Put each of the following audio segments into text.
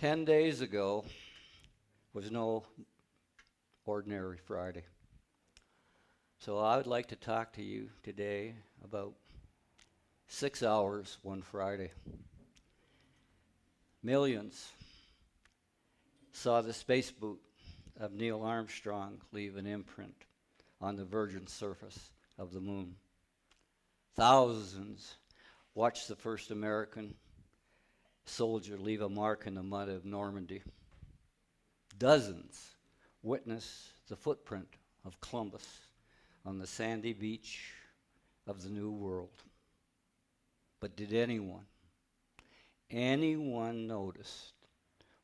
10 days ago was no ordinary Friday. So I would like to talk to you today about 6 hours one Friday. Millions saw the space boot of Neil Armstrong leave an imprint on the virgin surface of the moon. Thousands watched the first American soldier leave a mark in the mud of Normandy. Dozens witnessed the footprint of Columbus on the sandy beach of the New World. But did anyone notice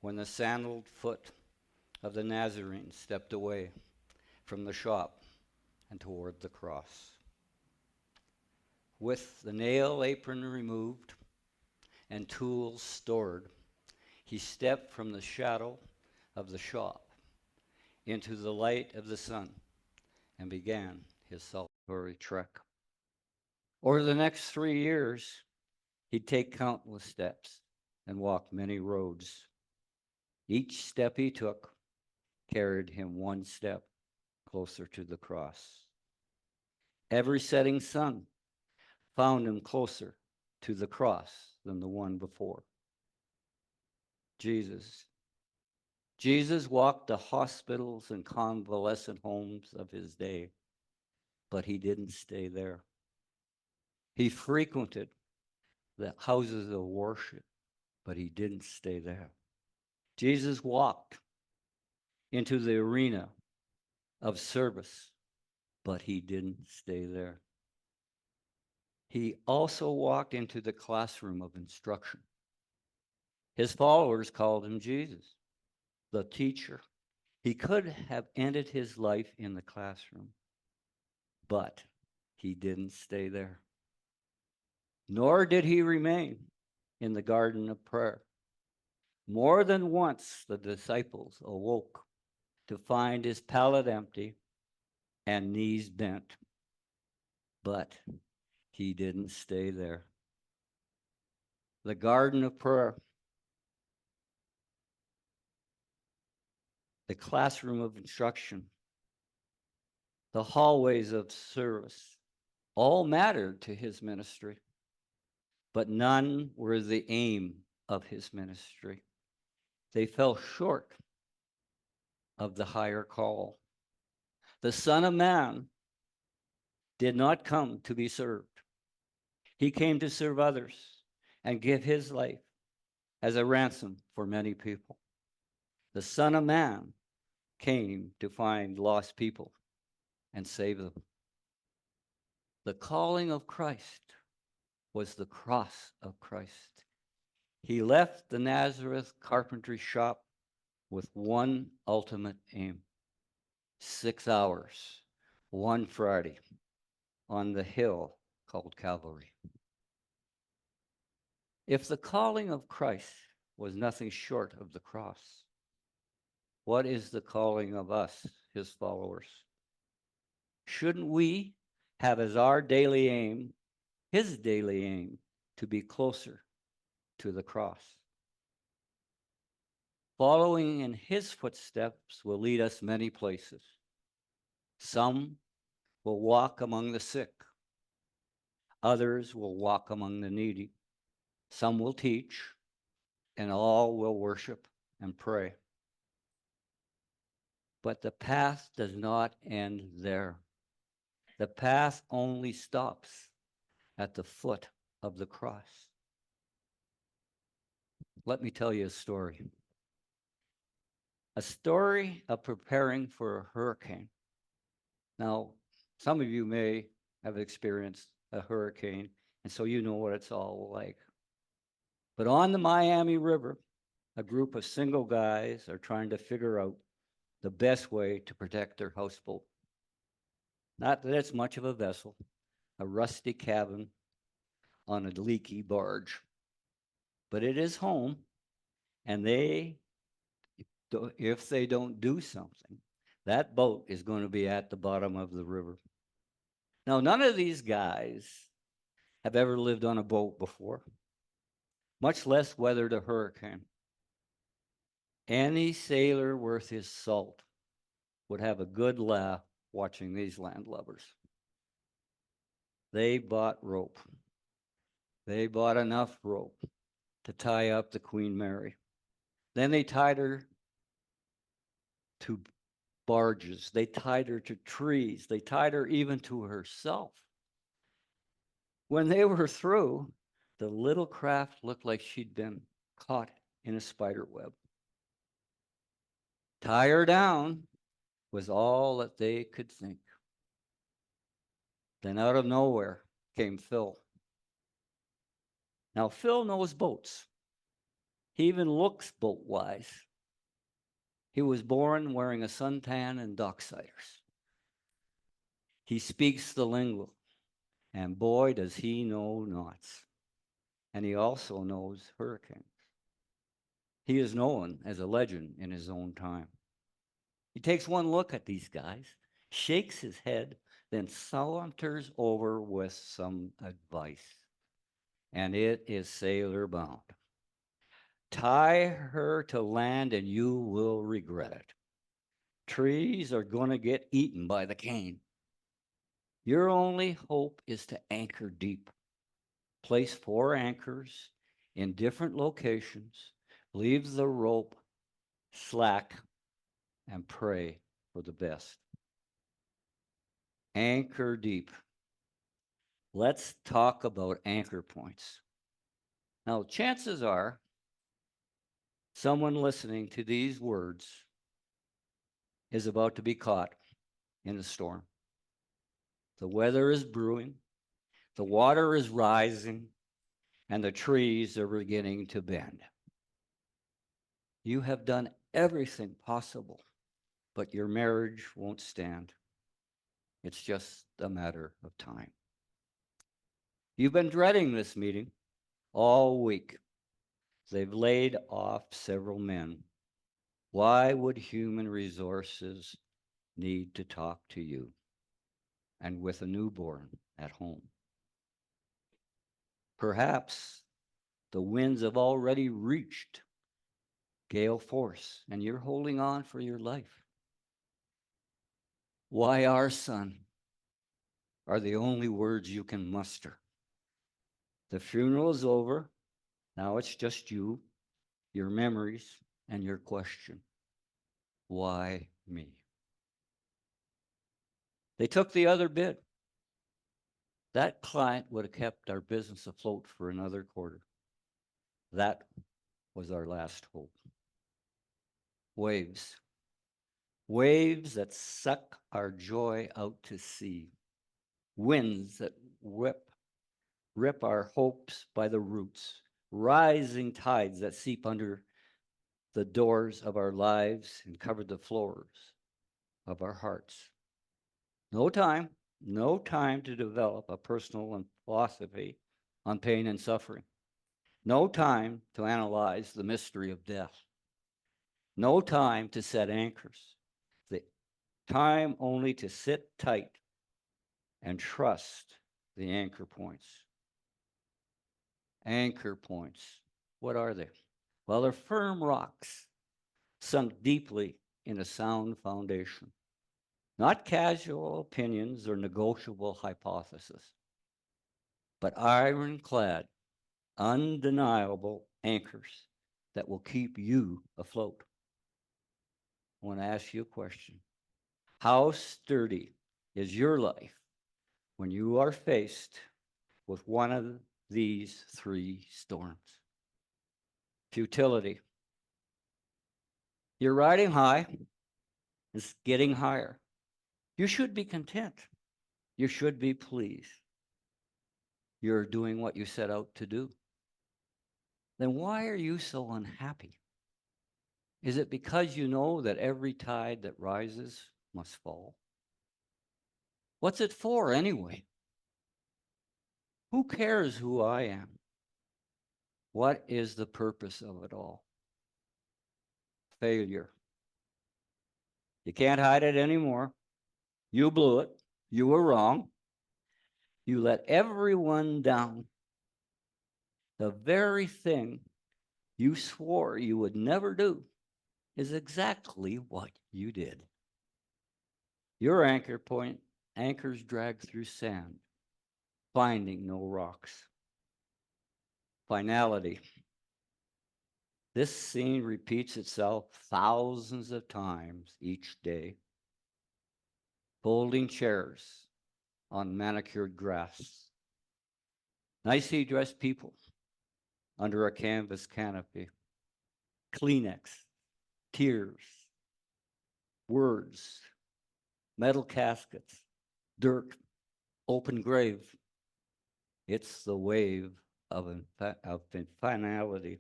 when the sandaled foot of the Nazarene stepped away from the shop and toward the cross? With the nail apron removed and tools stored, he stepped from the shadow of the shop into the light of the sun and began his solitary trek. Over the next 3 years, he'd take countless steps and walk many roads. Each step he took carried him one step closer to the cross. Every setting sun found him closer to the cross than the one before. Jesus walked the hospitals and convalescent homes of his day, but he didn't stay there. He frequented the houses of worship, but he didn't stay there. Jesus walked into the arena of service, but he didn't stay there. He also walked into the classroom of instruction. His followers called him Jesus, the teacher. He could have ended his life in the classroom, but he didn't stay there. Nor did he remain in the garden of prayer. More than once, the disciples awoke to find his pallet empty and knees bent, but he didn't stay there. The garden of prayer, the classroom of instruction, the hallways of service, all mattered to his ministry, but none were the aim of his ministry. They fell short of the higher call. The Son of Man did not come to be served. He came to serve others and give his life as a ransom for many people. The Son of Man came to find lost people and save them. The calling of Christ was the cross of Christ. He left the Nazareth carpentry shop with one ultimate aim: 6 hours, one Friday, on the hill called Calvary. If the calling of Christ was nothing short of the cross, what is the calling of us, his followers? Shouldn't we have as our daily aim, his daily aim, to be closer to the cross? Following in his footsteps will lead us many places. Some will walk among the sick. Others will walk among the needy. Some will teach, and all will worship and pray. But the path does not end there. The path only stops at the foot of the cross. Let me tell you a story. A story of preparing for a hurricane. Now, some of you may have experienced a hurricane, and so you know what it's all like. But on the Miami River, a group of single guys are trying to figure out the best way to protect their houseboat. Not that it's much of a vessel, a rusty cabin on a leaky barge, but it is home, and if they don't do something, that boat is going to be at the bottom of the river. Now, none of these guys have ever lived on a boat before, much less weathered a hurricane. Any sailor worth his salt would have a good laugh watching these landlubbers. They bought rope. They bought enough rope to tie up the Queen Mary. Then they tied her to barges. They tied her to trees. They tied her even to herself. When they were through, the little craft looked like she'd been caught in a spider web. Tie her down was all that they could think. Then out of nowhere came Phil. Now, Phil knows boats. He even looks boat wise. He was born wearing a suntan and docksiders. He speaks the lingo, and boy, does he know knots. And he also knows hurricanes. He is known as a legend in his own time. He takes one look at these guys, shakes his head, then saunters over with some advice. And it is sailor bound. Tie her to land and you will regret it. Trees are going to get eaten by the cane. Your only hope is to anchor deep. Place 4 anchors in different locations, leave the rope slack, and pray for the best. Anchor deep. Let's talk about anchor points. Now, chances are someone listening to these words is about to be caught in a storm. The weather is brewing, the water is rising, and the trees are beginning to bend. You have done everything possible, but your marriage won't stand. It's just a matter of time. You've been dreading this meeting all week. They've laid off several men. Why would human resources need to talk to you? And with a newborn at home. Perhaps the winds have already reached gale force and you're holding on for your life. Why our son are the only words you can muster. The funeral is over. Now it's just you, your memories, and your question. Why me? They took the other bid. That client would have kept our business afloat for another quarter. That was our last hope. Waves. Waves that suck our joy out to sea. Winds that rip our hopes by the roots. Rising tides that seep under the doors of our lives and cover the floors of our hearts. No time to develop a personal philosophy on pain and suffering. No time to analyze the mystery of death. No time to set anchors. The time only to sit tight and trust the anchor points. Anchor points. What are they? Well, they're firm rocks sunk deeply in a sound foundation. Not casual opinions or negotiable hypotheses, but ironclad, undeniable anchors that will keep you afloat. I want to ask you a question. How sturdy is your life when you are faced with one of these 3 storms? Futility. You're riding high, it's getting higher. You should be content. You should be pleased. You're doing what you set out to do. Then why are you so unhappy? Is it because you know that every tide that rises must fall? What's it for anyway? Who cares who I am? What is the purpose of it all? Failure. You can't hide it anymore. You blew it. You were wrong. You let everyone down. The very thing you swore you would never do, is exactly what you did. Your anchor point anchors drag through sand, finding no rocks. Finality. This scene repeats itself thousands of times each day. Folding chairs on manicured grass. Nicely dressed people under a canvas canopy. Kleenex, tears, words, metal caskets, dirt, open grave. It's the wave of finality.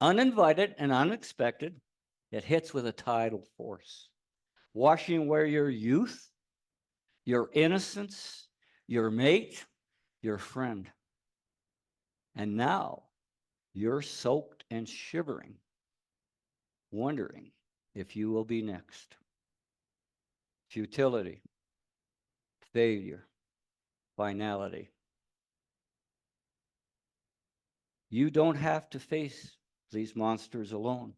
Uninvited and unexpected, it hits with a tidal force, washing away your youth, your innocence, your mate, your friend. And now you're soaked and shivering, wondering if you will be next. Futility, failure, finality. You don't have to face these monsters alone.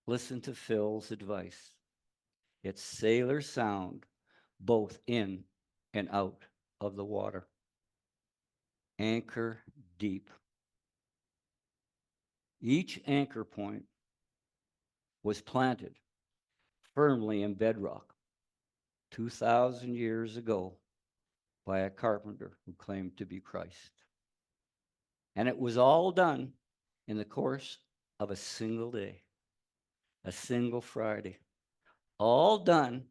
Listen to Phil's advice. It's sailor sound, both in and out of the water. Anchor deep. Each anchor point was planted firmly in bedrock 2,000 years ago by a carpenter who claimed to be Christ. And it was all done in the course of a single day, a single Friday, all done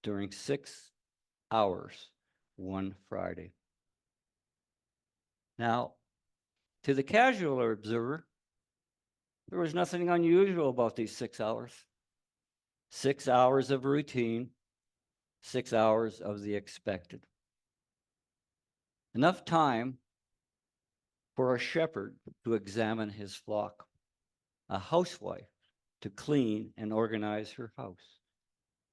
during 6 hours, one Friday. Now, to the casual observer, there was nothing unusual about these 6 hours. 6 hours of routine, 6 hours of the expected. Enough time for a shepherd to examine his flock, a housewife to clean and organize her house,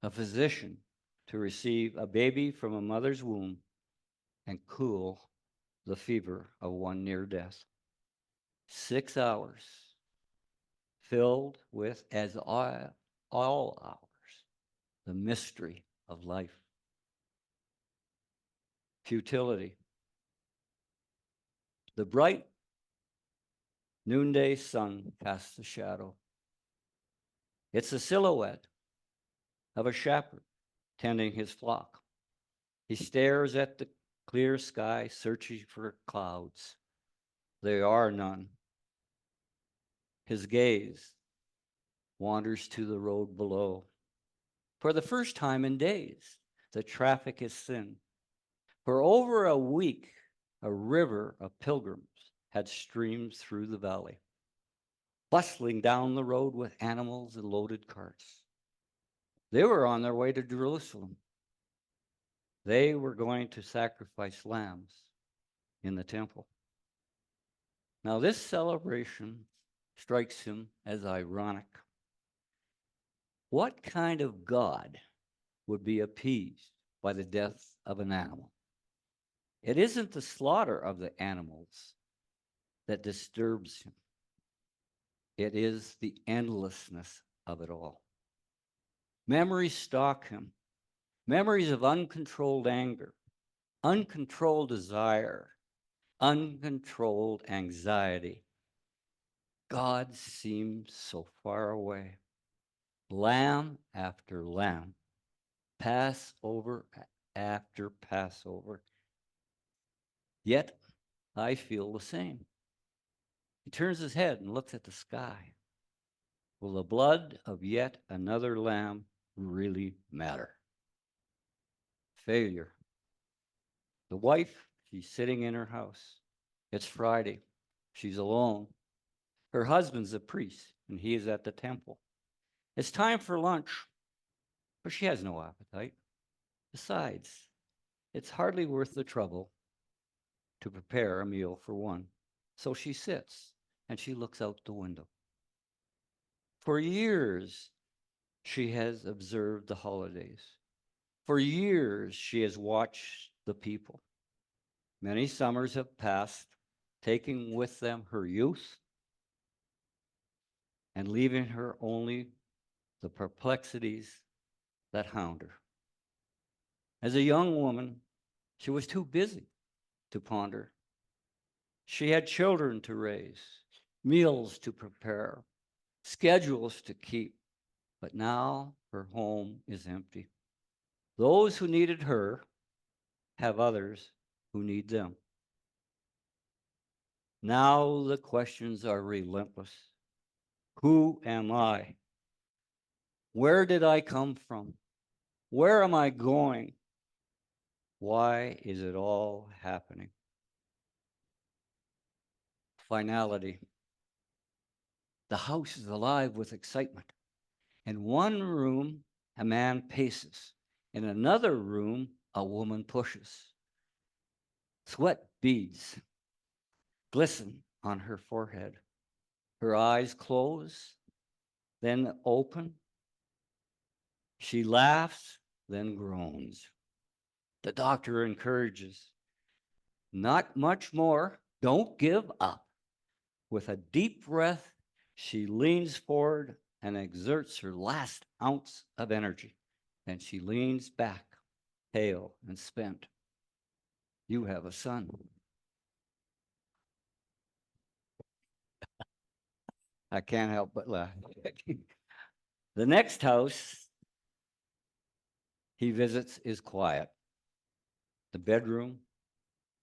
a physician to receive a baby from a mother's womb and cool the fever of one near death. 6 hours filled with, as all hours, the mystery of life. Futility. The bright noonday sun casts a shadow. It's a silhouette of a shepherd tending his flock. He stares at the clear sky, searching for clouds. There are none. His gaze wanders to the road below. For the first time in days, the traffic is thin. For over a week, a river of pilgrims had streamed through the valley, bustling down the road with animals and loaded carts. They were on their way to Jerusalem. They were going to sacrifice lambs in the temple. Now, this celebration strikes him as ironic. What kind of God would be appeased by the death of an animal? It isn't the slaughter of the animals that disturbs him. It is the endlessness of it all. Memories stalk him. Memories of uncontrolled anger, uncontrolled desire, uncontrolled anxiety. God seems so far away. Lamb after lamb, Passover after Passover. Yet I feel the same. He turns his head and looks at the sky. Will the blood of yet another lamb really matter? Failure. The wife, she's sitting in her house. It's Friday. She's alone. Her husband's a priest, and he is at the temple. It's time for lunch, but she has no appetite. Besides, it's hardly worth the trouble to prepare a meal for one. So she sits and she looks out the window. For years, she has observed the holidays. For years, she has watched the people. Many summers have passed, taking with them her youth, and leaving her only the perplexities that hound her. As a young woman, she was too busy to ponder. She had children to raise, meals to prepare, schedules to keep, but now her home is empty. Those who needed her have others who need them. Now the questions are relentless. Who am I? Where did I come from? Where am I going? Why is it all happening? Finality. The house is alive with excitement. In one room, a man paces. In another room, a woman pushes. Sweat beads glisten on her forehead. Her eyes close, then open. She laughs, then groans. The doctor encourages, not much more. Don't give up. With a deep breath, she leans forward and exerts her last ounce of energy. Then she leans back, pale and spent. You have a son. I can't help but laugh. The next house he visits is quiet. The bedroom.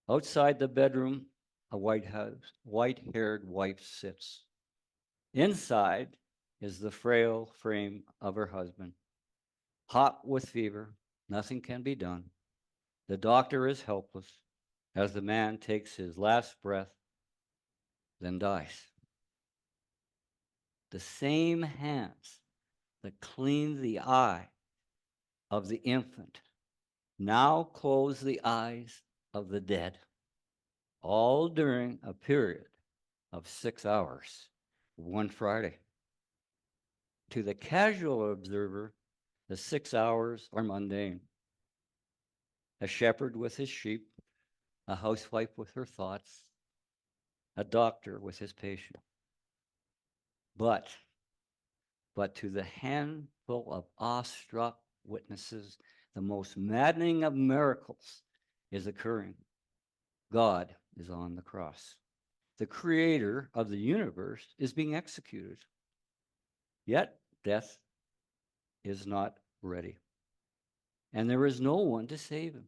Outside the bedroom, a white-haired wife sits. Inside is the frail frame of her husband. Hot with fever, nothing can be done. The doctor is helpless as the man takes his last breath, then dies. The same hands that cleaned the eye of the infant now close the eyes of the dead, all during a period of 6 hours, one Friday. To the casual observer, the 6 hours are mundane. A shepherd with his sheep, a housewife with her thoughts, a doctor with his patient. But, but to the handful of awestruck witnesses, the most maddening of miracles is occurring. God is on the cross. The creator of the universe is being executed. Yet death is not ready. And there is no one to save him.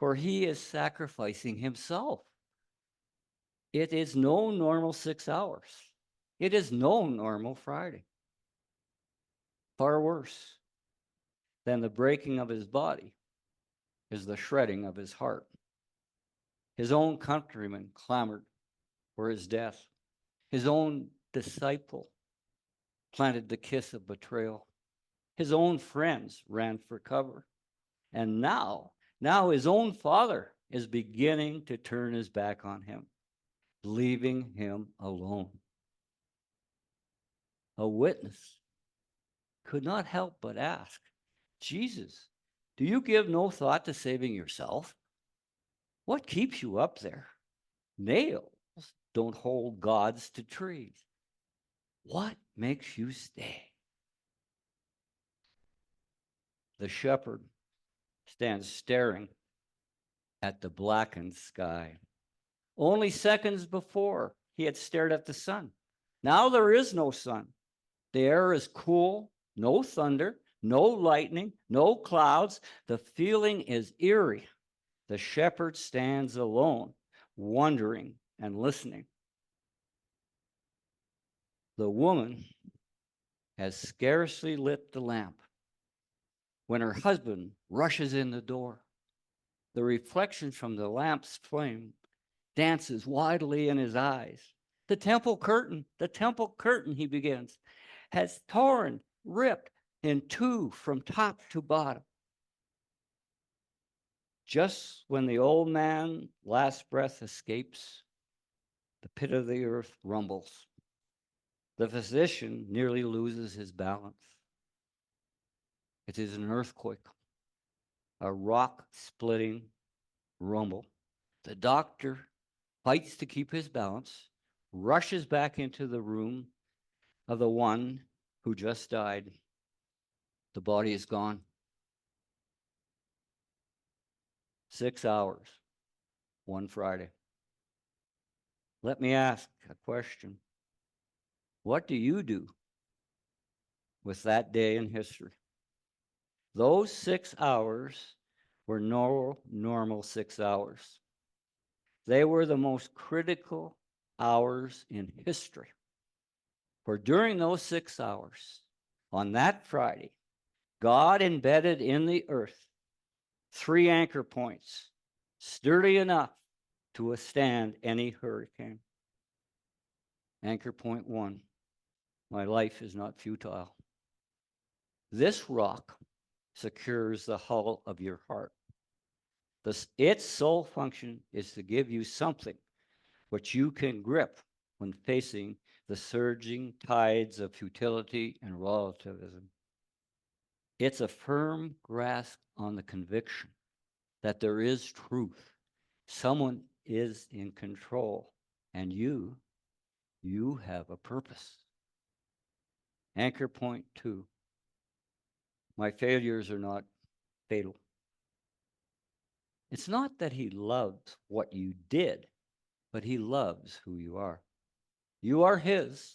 For he is sacrificing himself. It is no normal 6 hours. It is no normal Friday. Far worse than the breaking of his body is the shredding of his heart. His own countrymen clamored for his death. His own disciple planted the kiss of betrayal. His own friends ran for cover. And now his own father is beginning to turn his back on him, leaving him alone. A witness could not help but ask, Jesus, do you give no thought to saving yourself? What keeps you up there? Nails don't hold gods to trees. What makes you stay? The shepherd stands staring at the blackened sky. Only seconds before, he had stared at the sun. Now there is no sun. The air is cool, no thunder, no lightning, no clouds. The feeling is eerie. The shepherd stands alone, wondering and listening. The woman has scarcely lit the lamp when her husband rushes in the door. The reflection from the lamp's flame dances wildly in his eyes. The temple curtain, he begins, has torn, ripped in two from top to bottom. Just when the old man's last breath escapes, the pit of the earth rumbles. The physician nearly loses his balance. It is an earthquake, a rock-splitting rumble. The doctor fights to keep his balance, rushes back into the room, of the one who just died. The body is gone. 6 hours, one Friday. Let me ask a question. What do you do with that day in history? Those 6 hours were normal 6 hours. They were the most critical hours in history. For during those 6 hours, on that Friday, God embedded in the earth 3 anchor points, sturdy enough to withstand any hurricane. Anchor point 1, my life is not futile. This rock secures the hull of your heart. Its sole function is to give you something which you can grip when facing the surging tides of futility and relativism. It's a firm grasp on the conviction that there is truth. Someone is in control, and you have a purpose. Anchor point 2. My failures are not fatal. It's not that he loves what you did, but he loves who you are. You are his.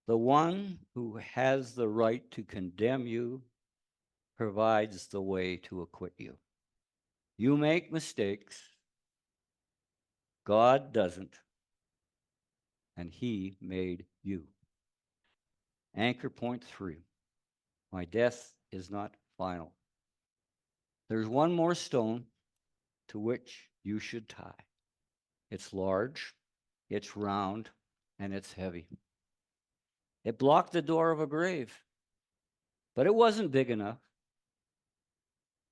The one who has the right to condemn you provides the way to acquit you. You make mistakes. God doesn't. And he made you. Anchor point 3. My death is not final. There's one more stone to which you should tie. It's large, it's round, and it's heavy. It blocked the door of a grave, but it wasn't big enough.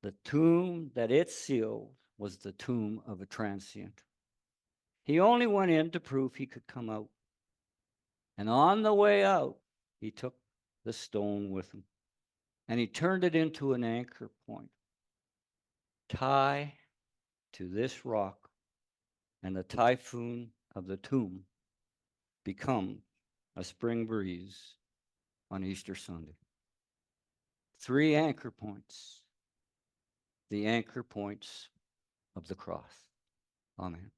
The tomb that it sealed was the tomb of a transient. He only went in to prove he could come out. And on the way out, he took the stone with him, and he turned it into an anchor point. Tie to this rock, and the typhoon of the tomb become a spring breeze on Easter Sunday. 3 anchor points, the anchor points of the cross. Amen.